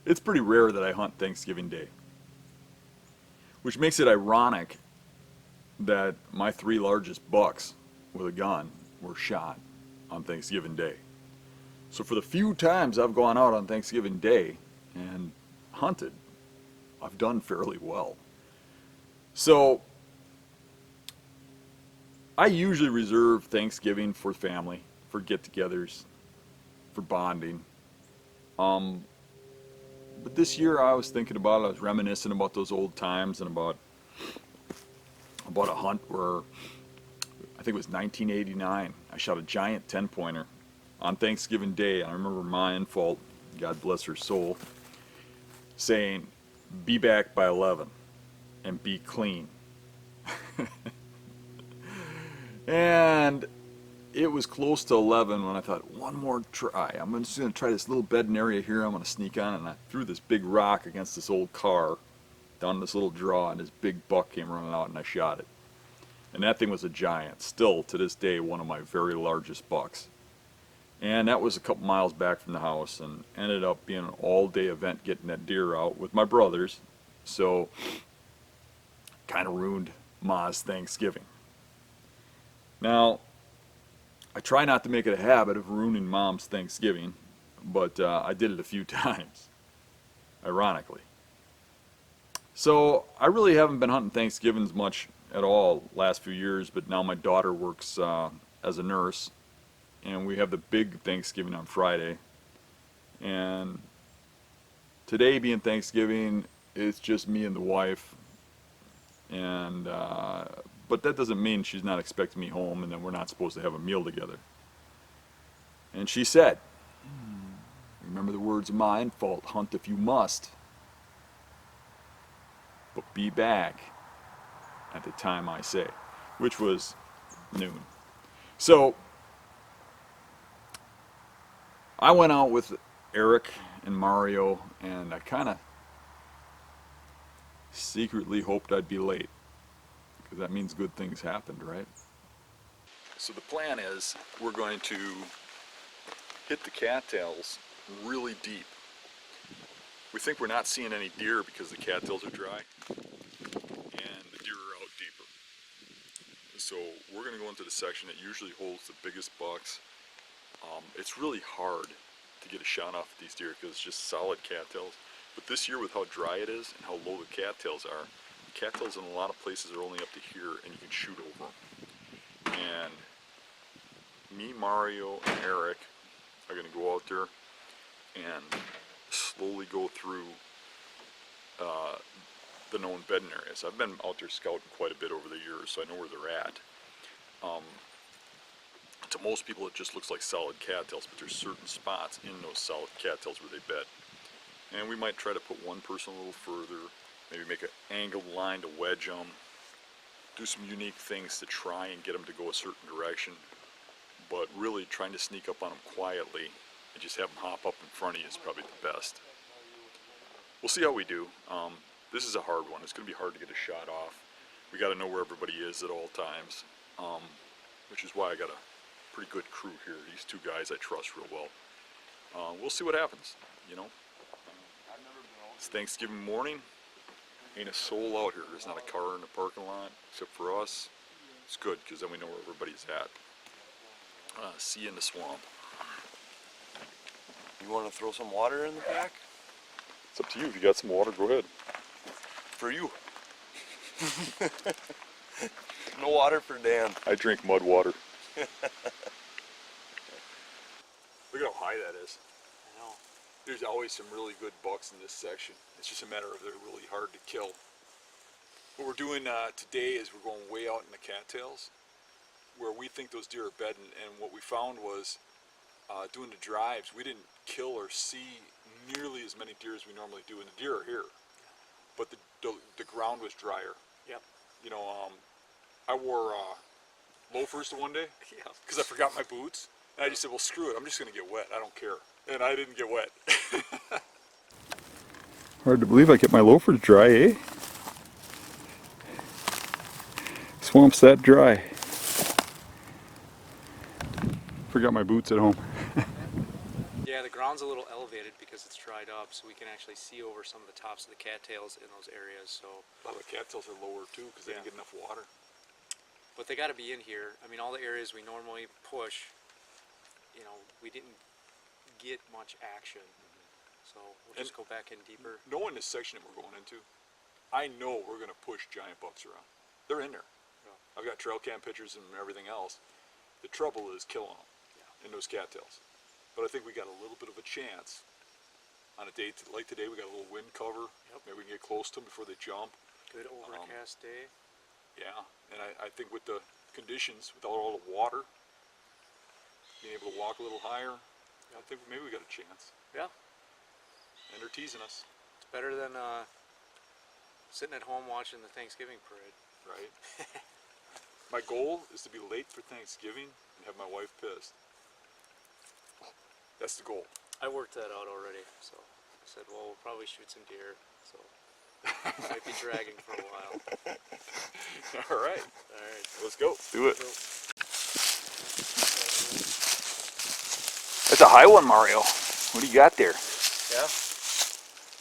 It's pretty rare that I hunt Thanksgiving Day, which makes it ironic that my three largest bucks with a gun were shot on Thanksgiving Day. So for the few times I've gone out on Thanksgiving Day and hunted, I've done fairly well. So I usually reserve Thanksgiving for family, for get-togethers, for bonding. Um, but this year I was thinking about it, I was reminiscing about those old times and about a hunt where I think it was 1989. I shot a giant 10-pointer on Thanksgiving Day. I remember my infalt, God bless her soul, saying, "Be back by 11 and be clean." And it was close to 11 when I thought, one more try. I'm just going to try this little bedding area here. I'm going to sneak on, and I threw this big rock against this old car down this little draw, and this big buck came running out, and I shot it. And that thing was a giant. Still, to this day, one of my very largest bucks. And that was a couple miles back from the house, and ended up being an all-day event getting that deer out with my brothers. So, kind of ruined Ma's Thanksgiving. Now, I try not to make it a habit of ruining Mom's Thanksgiving, but I did it a few times, ironically. So I really haven't been hunting Thanksgivings much at all last few years, but now my daughter works as a nurse, and we have the big Thanksgiving on Friday. And today being Thanksgiving, it's just me and the wife, and but that doesn't mean she's not expecting me home and then we're not supposed to have a meal together. And she said, remember the words of mine, fault, hunt if you must, but be back at the time I say, which was noon. So I went out with Eric and Mario, and I kind of secretly hoped I'd be late, because that means good things happened, right? So the plan is we're going to hit the cattails really deep. We think we're not seeing any deer because the cattails are dry and the deer are out deeper. So we're going to go into the section that usually holds the biggest bucks. It's really hard to get a shot off of these deer because it's just solid cattails. But this year, with how dry it is and how low the cattails are, the cattails in a lot of places are only up to here and you can shoot over them. And me, Mario, and Eric are going to go out there and slowly go through the known bedding areas. I've been out there scouting quite a bit over the years, so I know where they're at. To most people it just looks like solid cattails, but there's certain spots in those solid cattails where they bed. And we might try to put one person a little further, maybe make an angled line to wedge them, do some unique things to try and get them to go a certain direction, but really trying to sneak up on them quietly and just have them hop up in front of you is probably the best. We'll see how we do. This is a hard one. It's going to be hard to get a shot off. We got to know where everybody is at all times, which is why I got a pretty good crew here. These two guys I trust real well. We'll see what happens, you know. It's Thanksgiving morning. Ain't a soul out here. There's not a car in the parking lot except for us. It's good because then we know where everybody's at. See you in the swamp. You want to throw some water in the pack? It's up to you. If you got some water, go ahead. For you. No water for Dan. I drink mud water. Look at how high that is. I know. There's always some really good bucks in this section. It's just a matter of they're really hard to kill. What we're doing today is we're going way out in the cattails where we think those deer are bedding, and what we found was doing the drives, we didn't kill or see nearly as many deer as we normally do, and the deer are here. But the ground was drier. Yep. You know, I wore loafers to one day because I forgot my boots, and I just said, well, screw it, I'm just going to get wet, I don't care. And I didn't get wet. Hard to believe I kept my loafers dry, eh? Swamp's that dry. Forgot my boots at home. Yeah, Yeah, the ground's a little elevated because it's dried up, so we can actually see over some of the tops of the cattails in those areas. So, A lot of the cattails are lower too because they Yeah. didn't get enough water. but they got to be in here. I mean, all the areas we normally push, you know, we didn't get much action. So we'll just go back in deeper. Knowing this section that we're going into, I know we're going to push giant bucks around. They're in there. Yeah. I've got trail cam pictures and everything else. The trouble is killing them in those cattails. But I think we got a little bit of a chance on a day like today. We got a little wind cover. Yep. Maybe we can get close to them before they jump. Good overcast day. Yeah, and I think with the conditions, with all the water, being able to walk a little higher, I think maybe we got a chance. Yeah, And they're teasing us, it's better than sitting at home watching the Thanksgiving parade. right? My goal is to be late for Thanksgiving and have my wife pissed. That's the goal. I worked that out already, so I said, well, we'll probably shoot some deer. So might be dragging for a while. All right, All right. let's go. Do it. So, That's a high one, Mario. What do you got there? yeah.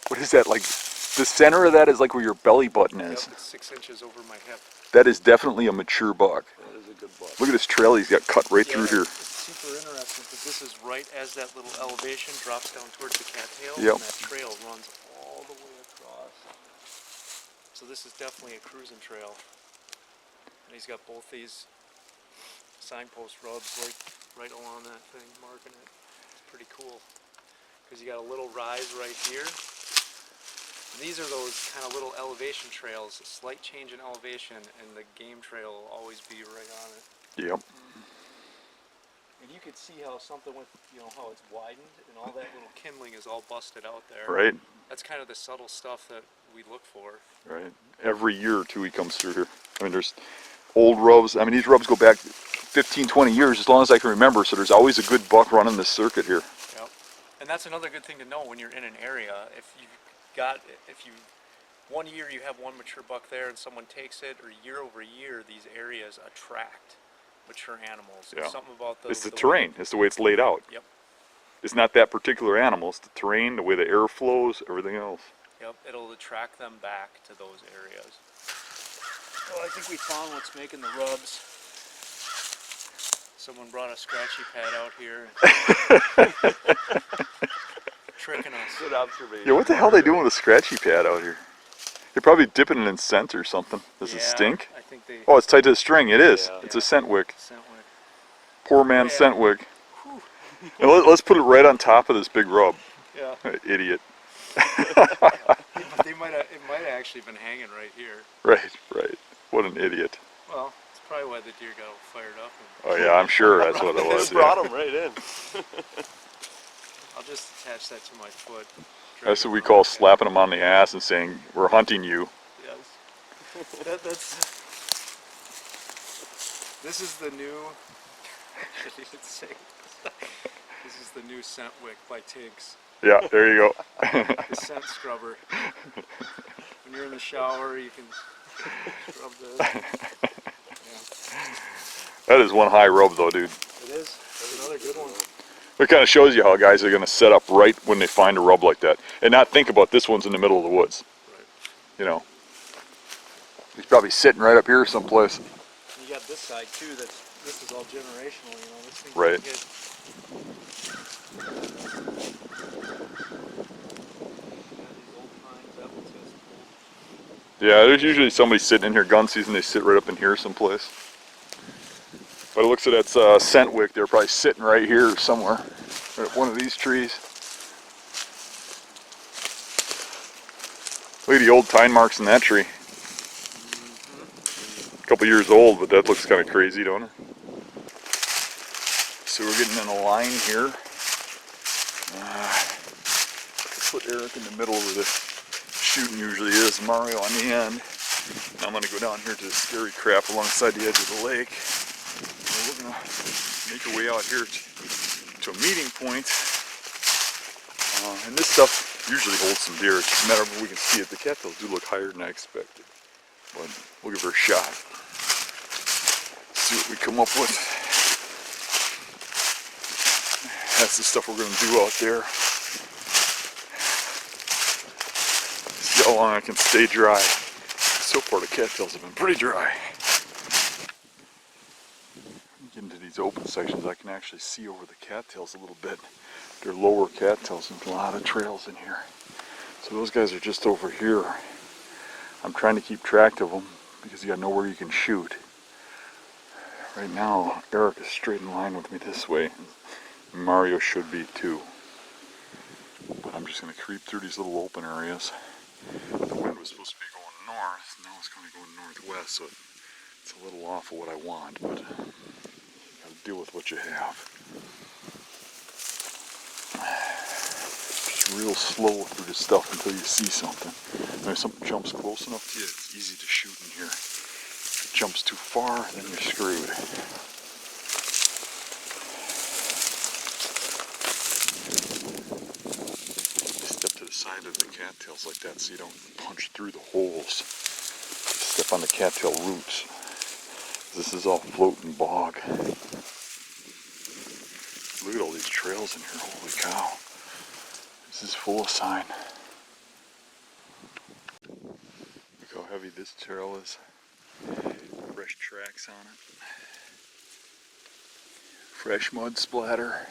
What is that, like, the center of that is like where your belly button Yep, is. it's 6 inches over my hip. That is definitely a mature buck. That is a good buck. Look at this trail he's got cut right through here. It's super interesting because this is right as that little elevation drops down towards the cattails, Yep. and that trail runs all the way across. So this is definitely a cruising trail. And he's got both these signpost rubs right along that thing, marking it. It's pretty cool because you got a little rise right here. And these are those kind of little elevation trails, a slight change in elevation, and the game trail will always be right on it. Yep. And you could see how something with, you know, how it's widened and all that little kindling is all busted out there. Right, That's kind of the subtle stuff that we look for. right. Every year or two he comes through here. I mean, there's old rubs. I mean, these rubs go back 15, 20 years, as long as I can remember, so there's always a good buck running this circuit here. Yep. And that's another good thing to know when you're in an area. If you one year you have one mature buck there and someone takes it, or year over year, these areas attract mature animals. Yeah. There's something about It's the way- terrain. It's the way it's laid out. Yep. It's not that particular animal. It's the terrain, the way the air flows, everything else. Yep, it'll attract them back to those areas. Well, I think we found what's making the rubs. Someone brought a scratchy pad out here. Tricking us. Good observation. Yeah, what the hell are they doing with a scratchy pad out here? They're probably dipping it in scent or something. Does it stink? I think they... Oh, it's tied to the string. It is. Yeah. It's a scent wick. Scent wick. Poor man's Yeah. scent wick. And let's put it right on top of this big rub. Yeah. Idiot. It might have actually been hanging right here. Right, right. What an idiot. Well, it's probably why the deer got all fired up. Oh yeah, I'm sure that's what it was. Just Yeah. brought him right in. I'll just attach that to my foot. That's what we call slapping them on the ass and saying, we're hunting you. Yes. This is the new... I shouldn't even say this. This is the new scent wick by Tinks. Yeah, there you go. The scent scrubber. When you're in the shower, you can scrub this. Yeah. That is one high rub though, dude. It is. That's another good one. It kind of shows you how guys are going to set up right when they find a rub like that. And not think about this one's in the middle of the woods. Right. You know. He's probably sitting right up here someplace. You got this side too. This is all generational. You know, this thing Right. can get... Yeah, there's usually somebody sitting in here gun season. They sit right up in here someplace. But it looks like that's scent wick. They're probably sitting right here somewhere. Right at one of these trees. Look at the old tine marks in that tree. A couple years old, but that looks kind of crazy, don't it? So we're getting in a line here. Put Eric in the middle where the shooting usually is, Mario on the end. Now I'm going to go down here to the scary crap alongside the edge of the lake. And we're going to make our way out here to a meeting point. And this stuff usually holds some deer. It's just a matter of we can see it. The cattails do look higher than I expected. But we'll give her a shot. See what we come up with. That's the stuff we're going to do out there. See how long I can stay dry. So far the cattails have been pretty dry. Get into these open sections, I can actually see over the cattails a little bit. They're lower cattails and a lot of trails in here. So those guys are just over here. I'm trying to keep track of them because you got nowhere you can shoot. Right now, Eric is straight in line with me this way. And Mario should be too. But I'm just going to creep through these little open areas. The wind was supposed to be going north, now it's going to go northwest, so it's a little off of what I want, but you gotta deal with what you have. Just real slow through this stuff until you see something. And if something jumps close enough to you, it's easy to shoot in here. If it jumps too far, then you're screwed. Side of the cattails like that so you don't punch through the holes. Step on the cattail roots. This is all floating bog. Look at all these trails in here, holy cow. This is full of sign. Look how heavy this trail is. Fresh tracks on it. Fresh mud splatter.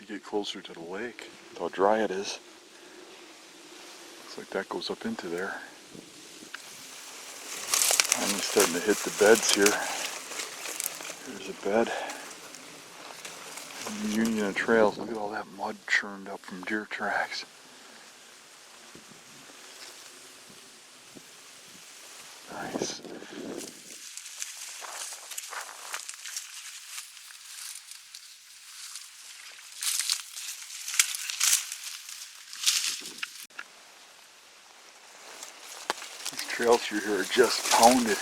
Get closer to the lake with how dry it is. Looks like that goes up into there. Finally starting to hit the beds here. Here's a bed. And Union of Trails. Look at all that mud churned up from deer tracks. Nice. Trails through here are just pounded.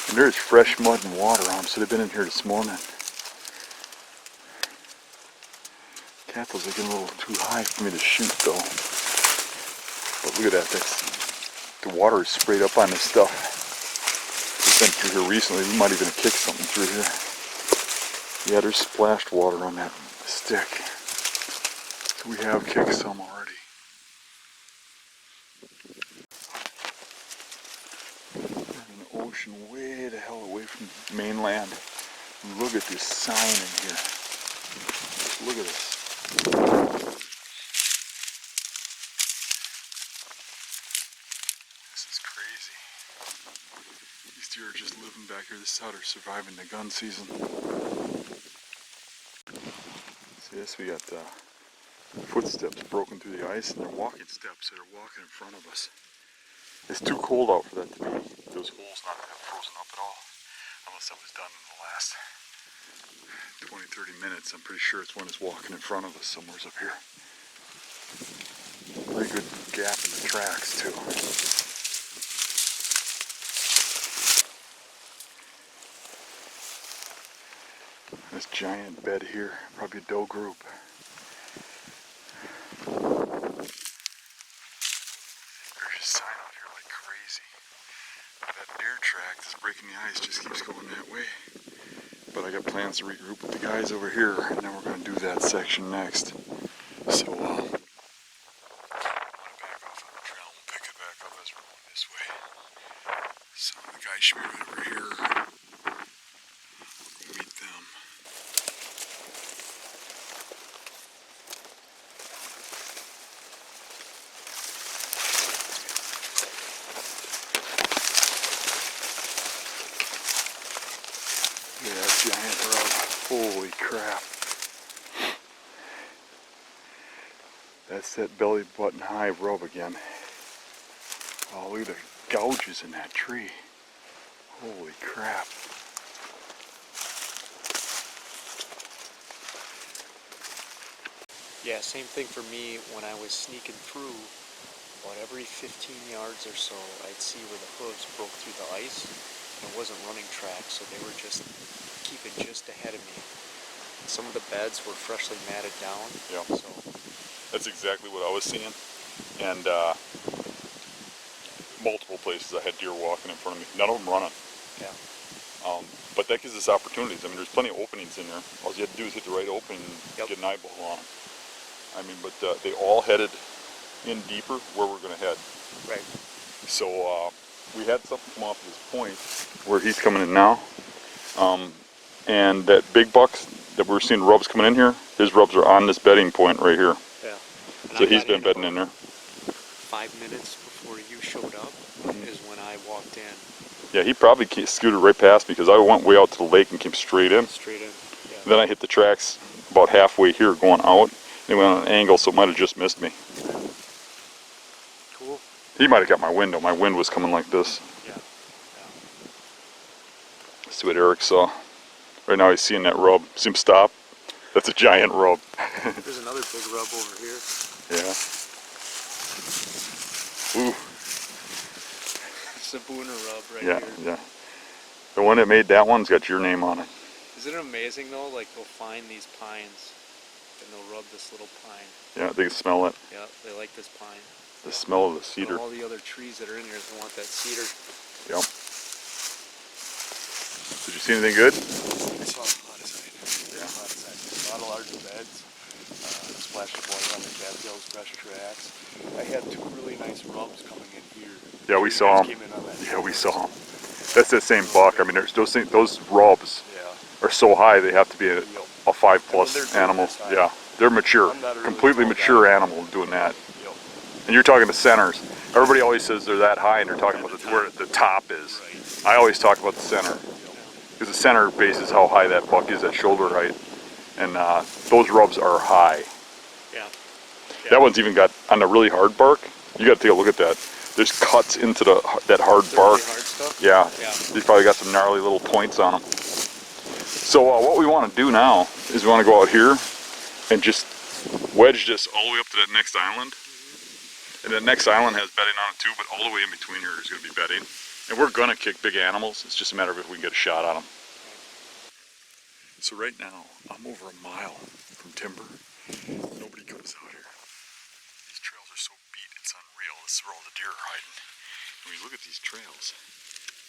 And there's fresh mud and water on them, so they've been in here this morning. Cattails are getting a little too high for me to shoot though. But look at that, the water is sprayed up on this stuff. We've been through here recently, we might even have kicked something through here. Yeah, there's splashed water on that stick. So we have kicked some already. Ocean way the hell away from mainland. Look at this sign in here. Look at this. This is crazy. These deer are just living back here. This is how they're surviving the gun season. See this? We got footsteps broken through the ice, and they're walking steps that are walking in front of us. It's too cold out for that to be, those holes not to have frozen up at all, unless that was done in the last 20-30 minutes. I'm pretty sure it's when it's walking in front of us somewhere's up here. Pretty good gap in the tracks too. This giant bed here, probably a doe group. Track that's breaking the ice just keeps going that way. But I got plans to regroup with the guys over here, and then we're going to do that section next. So, I'm going to back off on the trail and we'll pick it back up as we're going this way. So, the guys should be right over here. We'll go meet them. Yeah, giant rub. Holy crap. That's that belly button high rub again. Oh, look at the gouges in that tree. Holy crap. Yeah, same thing for me when I was sneaking through. About every 15 yards or so, I'd see where the hooves broke through the ice. And it wasn't running tracks, so they were just keeping just ahead of me. Some of the beds were freshly matted down. Yeah. So that's exactly what I was seeing. And multiple places I had deer walking in front of me. None of them running. Yeah. But that gives us opportunities. I mean, there's plenty of openings in there. All you have to do is hit the right opening and Yep. get an eyeball on them. I mean, but they all headed in deeper where we're going to head. Right. So we had something come off this point where he's coming in now. And that big buck that we're seeing rubs coming in here, his rubs are on this bedding point right here. Yeah. And So I he's got been bedding in there. 5 minutes before you showed up is when I walked in. Yeah, he probably scooted right past me because I went way out to the lake and came straight in. Straight in. Yeah. Then I hit the tracks about halfway here going out. They went on an angle, so it might have just missed me. Cool. He might have got my window. My wind was coming like this. Yeah. Let's see what Eric saw. Right now he's seeing that rub. See him stop? That's a giant rub. There's another big rub over here. Yeah. Ooh. It's a booner rub right Yeah, here. yeah. The one that made that one's got your name on it. Isn't it amazing though? Like they'll find these pines and they'll rub this little pine. Yeah, they can smell it. Yeah, they like this pine. The smell of the But cedar. all the other trees that are in here, they want that cedar. Yep. Did you see anything good? I saw a lot of sign. Yeah. A lot of sign. A lot of larger beds. Splash of water on the Cattails, fresh tracks. I had 2 really nice rubs coming in here. Yeah, we You saw guys 'em. came in on that Yeah, we shoulder. saw them. That's that same buck. I mean, there's those rubs Yeah. are so high they have to be a 5+ they're doing animal. this high. Yeah, they're mature, I'm not a really completely tall mature guy. animal doing that. Yep. And you're talking the centers. Everybody always says they're that high, and they're talking about where the top is. Right. I always talk about the center, because the center base is how high that buck is at shoulder height, and those rubs are high. Yeah. That one's even got on the really hard bark. You got to take a look at that. There's cuts into that hard The bark. really hard stuff? Yeah, Yeah. he's probably got some gnarly little points on them. So what we want to do now is we want to go out here and just wedge this all the way up to that next island. And that next island has bedding on it too, but all the way in between here is going to be bedding. And we're going to kick big animals. It's just a matter of if we can get a shot on them. So right now, I'm over a mile from timber. Nobody comes out here. These trails are so beat, it's unreal. This is where all the deer are hiding. When you look at these trails,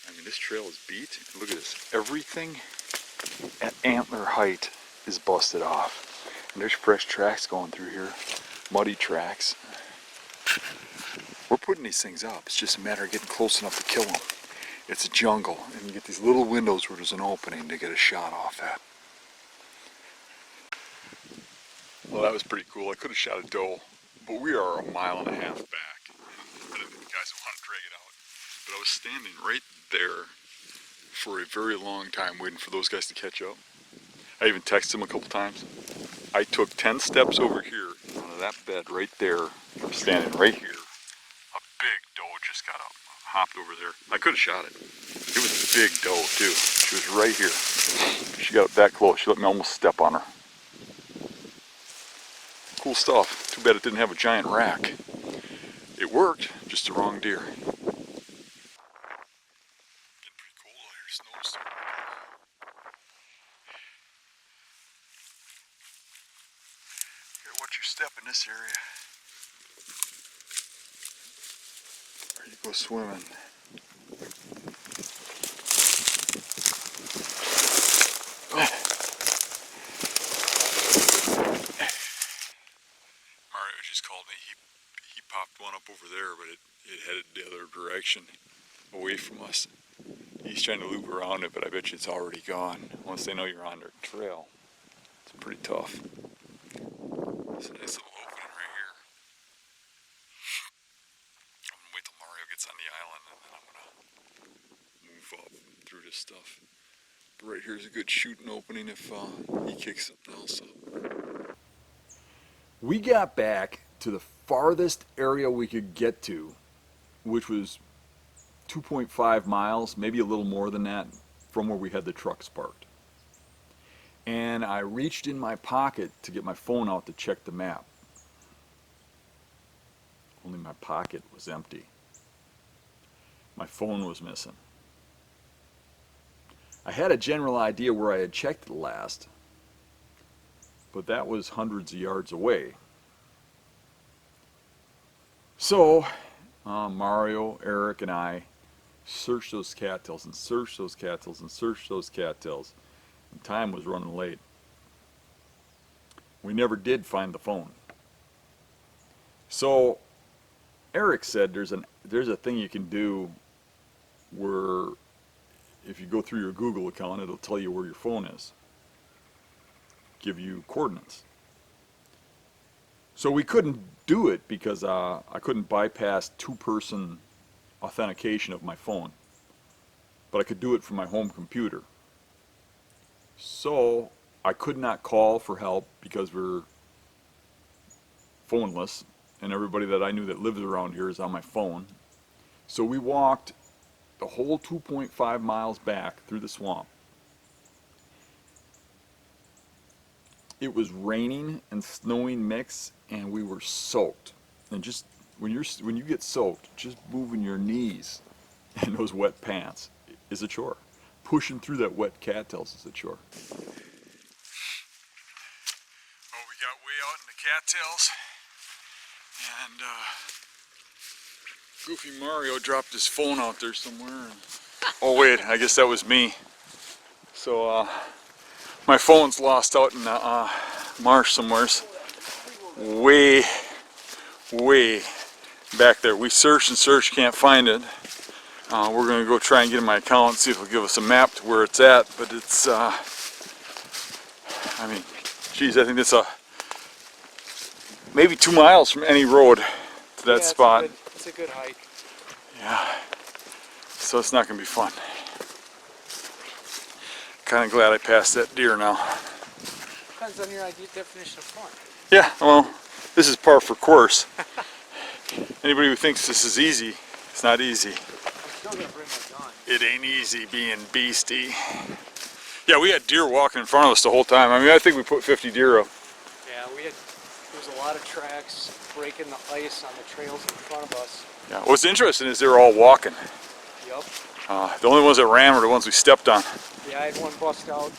I mean, this trail is beat. Look at this. Everything at antler height is busted off. And there's fresh tracks going through here. Muddy tracks. We're putting these things up. It's just a matter of getting close enough to kill them. It's a jungle, and you get these little windows where there's an opening to get a shot off at. Well, that was pretty cool. I could have shot a doe, but we are 1.5 miles back. I didn't think the guys would want to drag it out. But I was standing right there for a very long time waiting for those guys to catch up. I even texted them a couple times. I took 10 steps over here onto that bed right there. I'm standing right here. A big doe just got up, hopped over there. I could have shot it. It was a big doe too. She was right here. She got up that close. She let me almost step on her. Cool stuff. Too bad it didn't have a giant rack. It worked, just the wrong deer. Getting pretty cold out here. Snow's starting to fall. Gotta watch your step in this area. Or you go swimming. Mario just called me. He popped one up over there, but it headed the other direction, away from us. He's trying to loop around it, but I bet you it's already gone. Once they know you're on their trail, it's pretty tough. It's a nice little opening right here. I'm gonna wait till Mario gets on the island, and then I'm gonna move up through this stuff. But right here's a good shooting opening if he kicks something else up. We got back to the farthest area we could get to, which was 2.5 miles, maybe a little more than that, from where we had the trucks parked. And I reached in my pocket to get my phone out to check the map. Only my pocket was empty. My phone was missing. I had a general idea where I had checked it last, but that was hundreds of yards away. So Mario, Eric, and I search those cattails and search those cattails and search those cattails. And time was running late. We never did find the phone. So Eric said there's a thing you can do where if you go through your Google account, it'll tell you where your phone is, give you coordinates. So we couldn't do it because I couldn't bypass two-person authentication of my phone, but I could do it from my home computer. So I could not call for help because we're phoneless, and everybody that I knew that lives around here is on my phone. So we walked the whole 2.5 miles back through the swamp. It was raining and snowing mix, and we were soaked. And just when you get soaked, just moving your knees in those wet pants is a chore. Pushing through that wet cattails is a chore. Oh, we got way out in the cattails, and Goofy Mario dropped his phone out there somewhere. Oh wait, I guess that was me. So my phone's lost out in the marsh somewheres. Way back there. We searched and searched, can't find it. We're going to go try and get in my account, see if it'll give us a map to where it's at. But it's, I mean, geez, I think it's maybe 2 miles from any road to that spot. It's a good hike. Yeah, so it's not going to be fun. Kind of glad I passed that deer now. Depends on your definition of fun. Yeah, well, this is par for course. Anybody who thinks this is easy, it's not easy. I'm still going to bring my gun. It ain't easy being beastie. Yeah, we had deer walking in front of us the whole time. I mean, I think we put 50 deer up. Yeah, there was a lot of tracks breaking the ice on the trails in front of us. Yeah, what's interesting is they're all walking. Yep. The only ones that ran were the ones we stepped on. Yeah, I had one bust out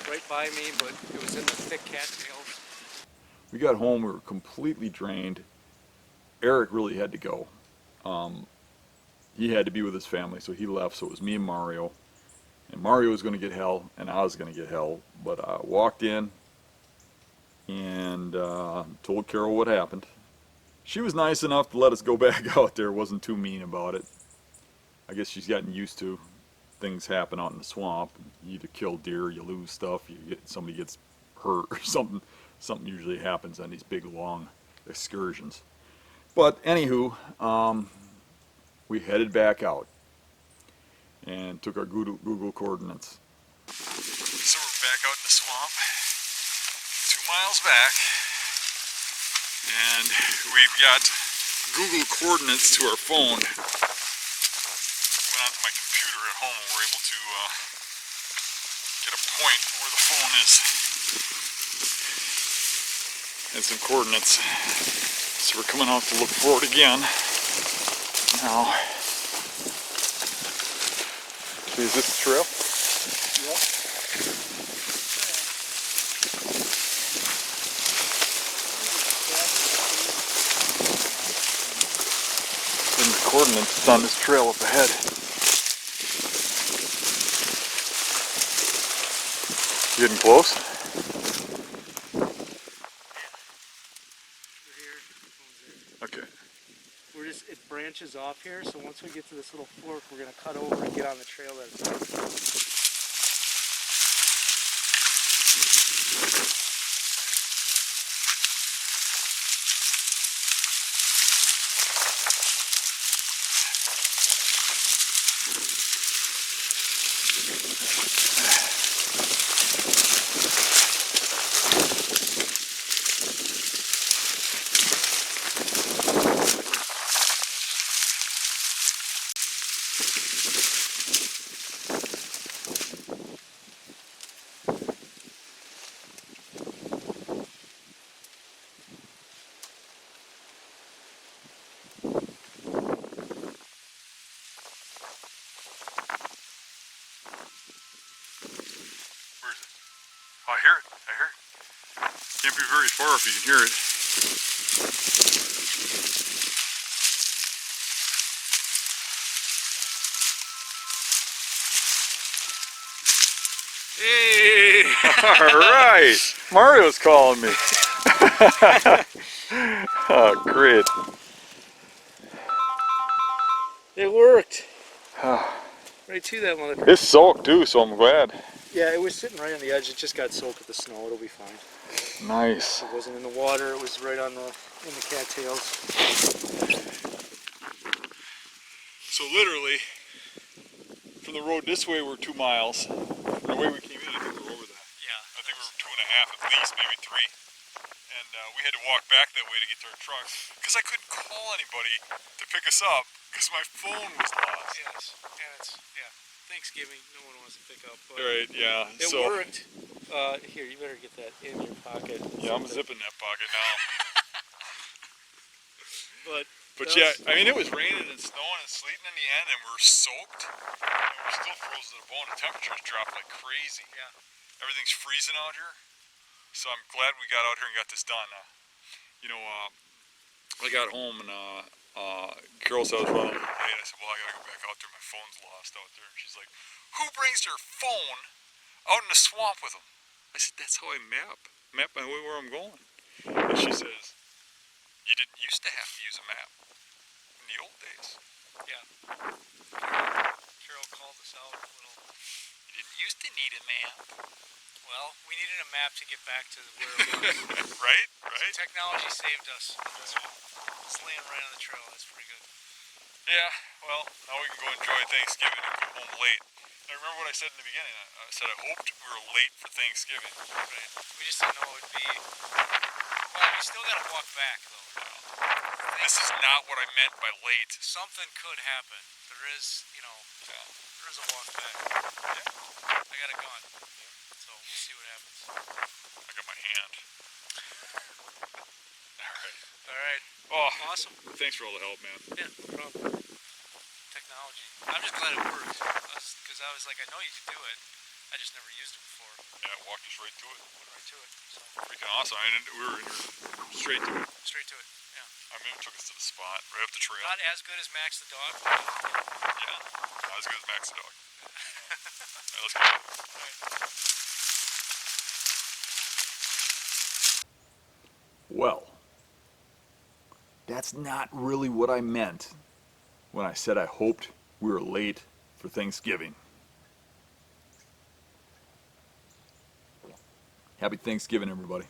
right by me, but it was in the thick cattails. We got home, we were completely drained. Eric really had to go. He had to be with his family, so he left, so it was me and Mario. And Mario was going to get hell, and I was going to get hell. But I walked in and told Carol what happened. She was nice enough to let us go back out there, wasn't too mean about it. I guess she's gotten used to things happen out in the swamp. You either kill deer, you lose stuff, somebody gets hurt or something. Something usually happens on these big long excursions. But anywho, we headed back out and took our Google coordinates. So we're back out in the swamp, 2 miles back, and we've got Google coordinates to our phone. Went onto my computer at home and we're able to get a point where the phone is and some coordinates. So we're coming out to look for it again. Now, is this the trail? Yep. And the coordinates it's on this trail up ahead. Getting close? Okay. It branches off here, so once we get to this little fork, we're going to cut over and get on the trail that's on. I hear it. I hear it. Can't be very far if you can hear it. Hey! All right, Mario's calling me. Oh, great. It worked. Right to that motherfucker. It's soaked too, so I'm glad. Yeah, it was sitting right on the edge. It just got soaked with the snow. It'll be fine. Nice. It wasn't in the water. It was right on in the cattails. So literally, from the road this way we're 2 miles. From the way we came in, I think we're over that. Yeah. I think we're 2.5 at least, maybe 3. And we had to walk back that way to get to our trucks because I couldn't call anybody to pick us up because my phone was lost. Yes. And it's Thanksgiving. No one wants to pick up. But Right, yeah. it So worked. Here, you better get that in your pocket. yeah, I'm zipping that pocket now. But that yeah, was- I mean, it was raining and snowing and sleeting in the end, and we're soaked. And we're still frozen to the bone. The temperatures dropped like crazy. Yeah. Everything's freezing out here. So I'm glad we got out here and got this done. I got home and Carol said I was running late. I said, well, I gotta go back out there. My phone's lost out there. And she's like, who brings their phone out in the swamp with them? I said, that's how I map my way where I'm going. And she says, you didn't used to have to use a map in the old days. Yeah. Carol called us out a little. You didn't used to need a map. Well, we needed a map to get back to where it was. Right? Technology saved us. It's laying right on the trail. That's pretty good. Yeah, well, now we can go enjoy Thanksgiving and go home late. I remember what I said in the beginning. I said I hoped we were late for Thanksgiving. Right. We just didn't know it would be. Well, we still got to walk back though. This is not what I meant by late. Something could happen. There is, there is a walk back. Yeah. I got a gun, so we'll see what happens. I got my hand. Alright. All right. Oh, Awesome. thanks for all the help, man. Yeah, no problem. Technology. I'm just glad it worked. Because I was like, I know you could do it. I just never used it before. Yeah, it walked us right to it. Went right to it. So Freaking awesome. I mean, we were straight to it. straight to it. Yeah. I mean, it took us to the spot, right up the trail. Not as good as Max the dog. Yeah, not as good as Max the dog. Alright, let's go. Well, that's not really what I meant when I said I hoped we were late for Thanksgiving. Happy Thanksgiving, everybody.